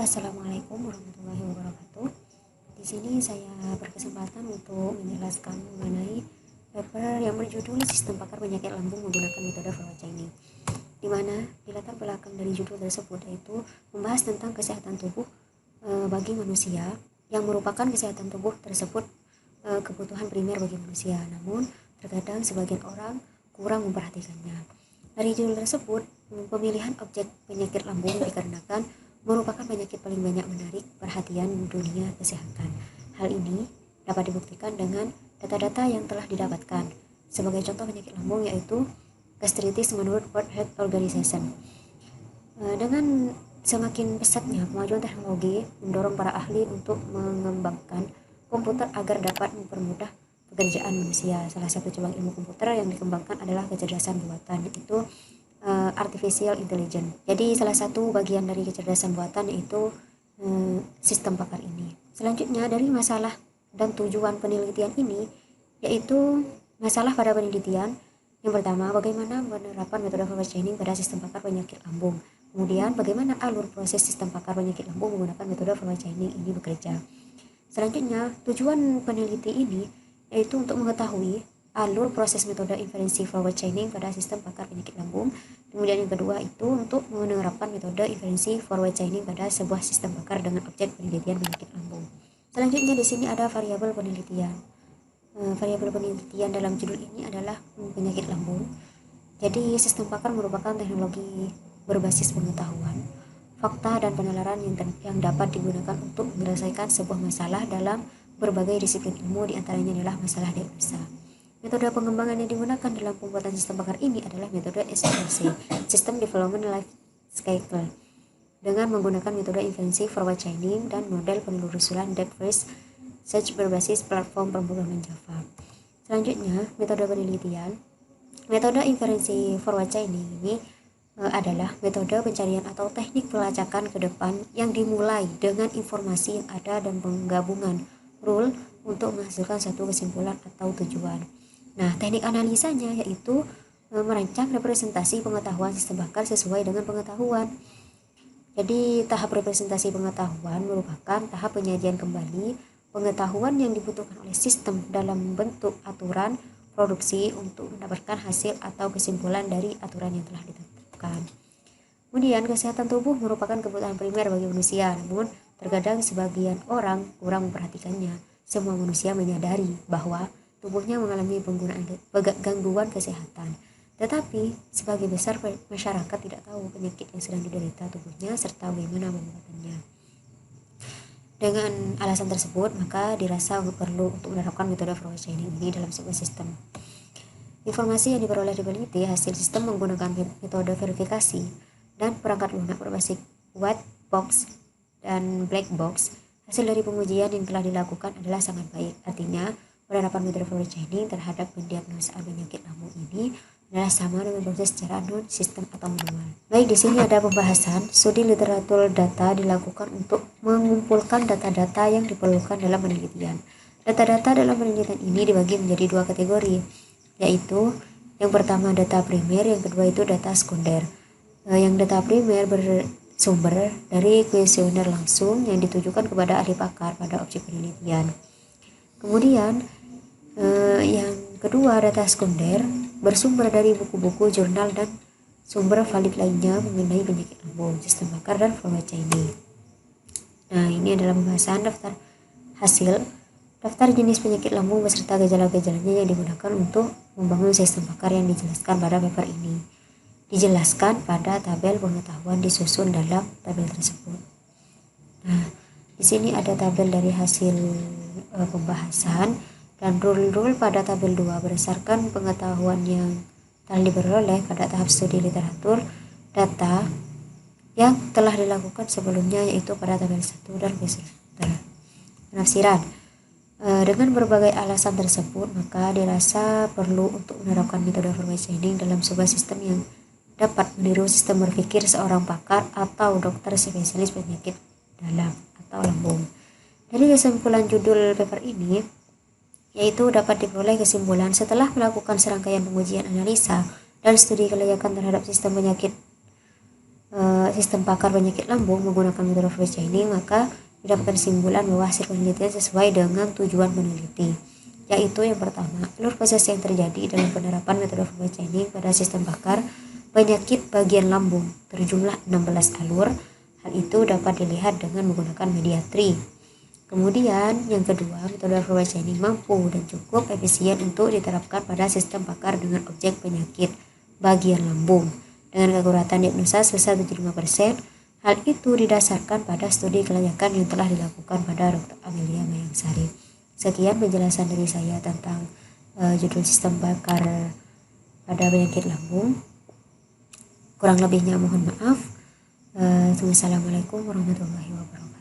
Assalamualaikum warahmatullahi wabarakatuh. Di sini saya berkesempatan untuk menjelaskan mengenai paper yang berjudul Sistem Pakar Penyakit Lambung Menggunakan Metode Forward Chaining, di mana di latar belakang dari judul tersebut yaitu membahas tentang kesehatan tubuh bagi manusia, yang merupakan kesehatan tubuh tersebut kebutuhan primer bagi manusia, namun terkadang sebagian orang kurang memperhatikannya. Dari judul tersebut, pemilihan objek penyakit lambung dikarenakan merupakan penyakit paling banyak menarik perhatian dunia kesehatan. Hal ini dapat dibuktikan dengan data-data yang telah didapatkan. Sebagai contoh penyakit lambung yaitu gastritis menurut World Health Organization. Dengan semakin pesatnya kemajuan teknologi mendorong para ahli untuk mengembangkan komputer agar dapat mempermudah pekerjaan manusia. Salah satu cabang ilmu komputer yang dikembangkan adalah kecerdasan buatan, yaitu artificial intelligence. Jadi salah satu bagian dari kecerdasan buatan yaitu sistem pakar ini. Selanjutnya, dari masalah dan tujuan penelitian ini yaitu masalah pada penelitian. Yang pertama, bagaimana penerapan metode forward chaining pada sistem pakar penyakit lambung. Kemudian, bagaimana alur proses sistem pakar penyakit lambung menggunakan metode forward chaining ini bekerja. Selanjutnya, tujuan peneliti ini yaitu untuk mengetahui alur proses metode inferensi forward chaining pada sistem pakar penyakit lambung. Kemudian yang kedua itu untuk menerapkan metode inferensi forward chaining pada sebuah sistem pakar dengan objek penelitian penyakit lambung. Selanjutnya di sini ada variabel penelitian. Variabel penelitian dalam judul ini adalah penyakit lambung. Jadi sistem pakar merupakan teknologi berbasis pengetahuan, fakta dan penalaran yang dapat digunakan untuk menyelesaikan sebuah masalah dalam berbagai disiplin ilmu, diantaranya adalah masalah diagnosa. Metode pengembangan yang digunakan dalam pembuatan sistem pakar ini adalah metode SDLC, System Development Life Cycle, dengan menggunakan metode inferensi forward chaining dan model penelusuran depth first search berbasis platform pemrograman Java. Selanjutnya, metode penelitian. Metode inferensi forward chaining ini adalah metode pencarian atau teknik pelacakan ke depan yang dimulai dengan informasi yang ada dan penggabungan rule untuk menghasilkan satu kesimpulan atau tujuan. Nah, teknik analisanya yaitu merancang representasi pengetahuan sistem pakar sesuai dengan pengetahuan. Jadi, tahap representasi pengetahuan merupakan tahap penyajian kembali pengetahuan yang dibutuhkan oleh sistem dalam bentuk aturan produksi untuk mendapatkan hasil atau kesimpulan dari aturan yang telah ditetapkan. Kemudian, kesehatan tubuh merupakan kebutuhan primer bagi manusia, namun terkadang sebagian orang kurang memperhatikannya. Semua manusia menyadari bahwa tubuhnya mengalami gangguan kesehatan, tetapi sebagian besar masyarakat tidak tahu penyakit yang sedang diderita tubuhnya serta bagaimana pengobatannya. Dengan alasan tersebut, maka dirasa perlu untuk menerapkan metode forward chaining ini dalam sebuah sistem. Informasi yang diperoleh di peneliti hasil sistem menggunakan metode verifikasi dan perangkat lunak berbasis white box dan black box. Hasil dari pengujian yang telah dilakukan adalah sangat baik. Artinya, penerapan metode forward chaining terhadap pendiagnosaan penyakit lambung ini adalah sama dengan proses secara non-sistem atau manual. Baik, di sini ada pembahasan studi literatur data dilakukan untuk mengumpulkan data-data yang diperlukan dalam penelitian. Data-data dalam penelitian ini dibagi menjadi dua kategori, yaitu yang pertama data primer, yang kedua itu data sekunder. Yang data primer bersumber dari kuesioner langsung yang ditujukan kepada ahli pakar pada objek penelitian. Kemudian yang kedua data sekunder bersumber dari buku-buku, jurnal, dan sumber valid lainnya mengenai penyakit lambung, sistem pakar, dan forward chaining. Nah, ini adalah pembahasan daftar hasil, daftar jenis penyakit lambung beserta gejala-gejalanya yang digunakan untuk membangun sistem pakar yang dijelaskan pada paper ini. Dijelaskan pada tabel pengetahuan disusun dalam tabel tersebut. Nah, di sini ada tabel dari hasil pembahasan dan rule-rule pada tabel 2 berdasarkan pengetahuan yang telah diperoleh pada tahap studi literatur data yang telah dilakukan sebelumnya, yaitu pada tabel 1 dan penafsiran. Dengan berbagai alasan tersebut, maka dirasa perlu untuk menerapkan metode forward chaining dalam sebuah sistem yang dapat meniru sistem berpikir seorang pakar atau dokter spesialis penyakit dalam atau lambung. Dari kesimpulan judul paper ini, yaitu dapat diperoleh kesimpulan setelah melakukan serangkaian pengujian analisa dan studi kelayakan terhadap sistem penyakit sistem pakar penyakit lambung menggunakan metode flow chaining, maka didapatkan kesimpulan bahwa hasil penelitian sesuai dengan tujuan peneliti, yaitu yang pertama, alur proses yang terjadi dalam penerapan metode flow chaining pada sistem pakar penyakit bagian lambung berjumlah 16 alur. Hal itu dapat dilihat dengan menggunakan media TRI. Kemudian yang kedua, metode flow chaining mampu dan cukup efisien untuk diterapkan pada sistem pakar dengan objek penyakit bagian lambung dengan keakuratan diagnosa sebesar 75%. Hal itu didasarkan pada studi kelayakan yang telah dilakukan pada Dr. Amelia Mayangsari. Sekian penjelasan dari saya tentang judul sistem bakar pada penyakit lambung. Kurang lebihnya mohon maaf. Wassalamualaikum warahmatullahi wabarakatuh.